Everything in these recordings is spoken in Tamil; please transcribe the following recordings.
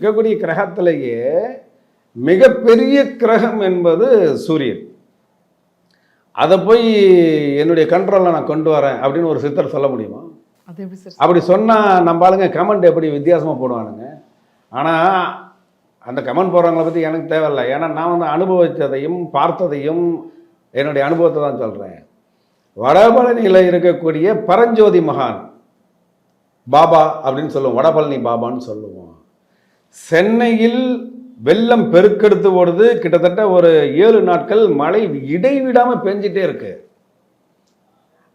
இருக்கக்கூடிய கிரகத்திலேயே மிகப்பெரிய கிரகம் என்பது சூரியன். அதை போய் என்னுடைய கண்ட்ரோலில் நான் கொண்டு வரேன் அப்படின்னு ஒரு சித்தர் சொல்ல முடியுமா? அது எப்படி சார்? அப்படி சொன்னால் நம்ம ஆளுங்க கமெண்ட் எப்படி வித்தியாசமாக போடுவானுங்க. ஆனால் அந்த கமெண்ட் போடுறவங்கள பற்றி எனக்கு தேவையில்லை. ஏன்னா நான் வந்து அனுபவித்ததையும் பார்த்ததையும் என்னுடைய அனுபவத்தை தான் சொல்கிறேன். வடபழனியில் இருக்கக்கூடிய பரஞ்சோதி மகான் பாபா அப்படின்னு சொல்லுவோம், வடபழனி பாபான்னு சொல்லுவோம். சென்னையில் வெள்ளம் பெருக்கெடுத்து ஓடுது. கிட்டத்தட்ட ஒரு 7 நாட்கள் மழை இடைவிடாமல் பெஞ்சிட்டே இருக்கு.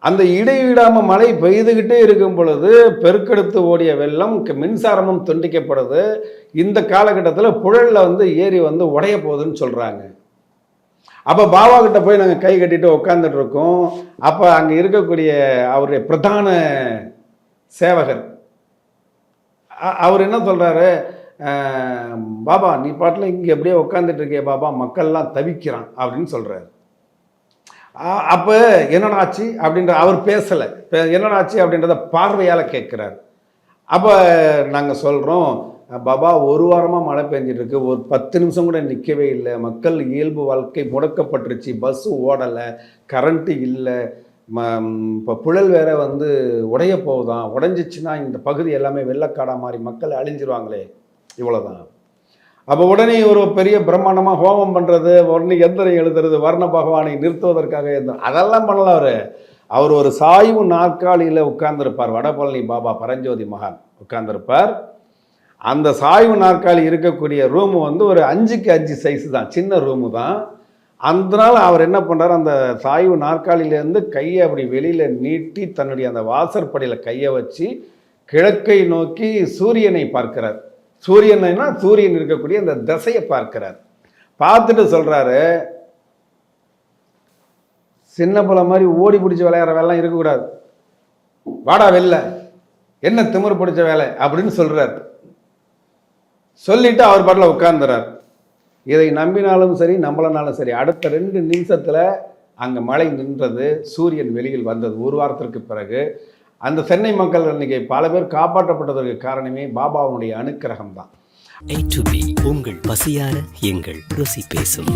அந்த இடைவிடாமல் மழை பெய்துகிட்டே இருக்கும் பொழுது பெருக்கெடுத்து ஓடிய வெள்ளம் மின்சாரமும் துண்டிக்கப்படுது. இந்த காலகட்டத்தில் புழலில் வந்து ஏரி வந்து உடைய போகுதுன்னு சொல்கிறாங்க. அப்போ பாபா கிட்ட போய் நாங்கள் கை கட்டிட்டு உட்காந்துட்டு இருக்கோம். அப்போ அங்கே இருக்கக்கூடிய அவருடைய பிரதான சேவகர் அவர் என்ன சொல்கிறாரு, பாபா நீ பாட்டில் இங்கே எப்படியே உட்காந்துட்டு இருக்கே பாபா, மக்கள்லாம் தவிக்கிறான் அப்படின்னு சொல்கிறாரு. அப்போ என்னடா ஆச்சு அப்படின்ற அவர் பேசலை, என்னடா ஆச்சு அப்படின்றத பார்வையால் கேட்குறாரு. அப்போ நாங்கள் சொல்கிறோம், பாபா ஒரு வாரமாக மழை பெஞ்சிட்டு இருக்கு, ஒரு 10 நிமிஷம் கூட நிற்கவே இல்லை, மக்கள் இயல்பு வாழ்க்கை முடக்கப்பட்டுருச்சு, பஸ்ஸு ஓடலை, கரண்ட்டு இல்லை, இப்போ புழல் வேற வந்து உடைய போகுதான், உடஞ்சிச்சுன்னா இந்த பகுதி எல்லாமே வெள்ளக்காடாக மாறி மக்கள் அழிஞ்சிருவாங்களே, இவ்வளோதான். அப்போ உடனே ஒரு பெரிய பிரம்மாண்டமாக ஹோமம் பண்ணுறது, உடனே எந்திரம் எழுதுறது, வர்ண பகவானை நிறுத்துவதற்காக எந்திரம், அதெல்லாம் பண்ணல. அவர் ஒரு சாய்வு நாற்காலியில் உட்கார்ந்துருப்பார். வடபழனி பாபா பரஞ்சோதி மகான் உட்கார்ந்துருப்பார். அந்த சாய்வு நாற்காலி இருக்கக்கூடிய ரூமு வந்து ஒரு 5x 5 சைஸு தான், சின்ன ரூமு தான். அதனால் அவர் என்ன பண்ணுறார், அந்த சாய்வு நாற்காலியிலேருந்து கையை அப்படி வெளியில் நீட்டி தன்னுடைய அந்த வாசற்படியில் கையை வச்சு கிழக்கை நோக்கி சூரியனை பார்க்கிறார். சூரியனா சூரியன் இருக்கக்கூடிய அந்த திசையை பார்க்கிறார். பார்த்துட்டு சொல்கிறாரு, சின்ன பிள்ளை மாதிரி ஓடி பிடிச்சி விளையாடுற வேலைலாம் இருக்கக்கூடாது, வாடா வெளில, என்ன திமிரு பிடிச்ச வேலை அப்படின்னு சொல்கிறார். சொல்லிட்டு அவர் பாட்டில் உட்கார்ந்துறார். இதை நம்பினாலும் சரி நம்பலனாலும் சரி, அடுத்த 2 நிமிஷத்தில் அங்கே மழை நின்றது, சூரியன் வெளியில் வந்தது. ஒரு வாரத்திற்கு பிறகு அந்த சென்னை மக்கள் இன்னைக்கு பல பேர் காப்பாற்றப்பட்டதற்கு காரணமே பாபாவுடைய அனுக்கிரகம் தான். A to B உங்கள் பசியார எங்கள் ருசி பேசும்.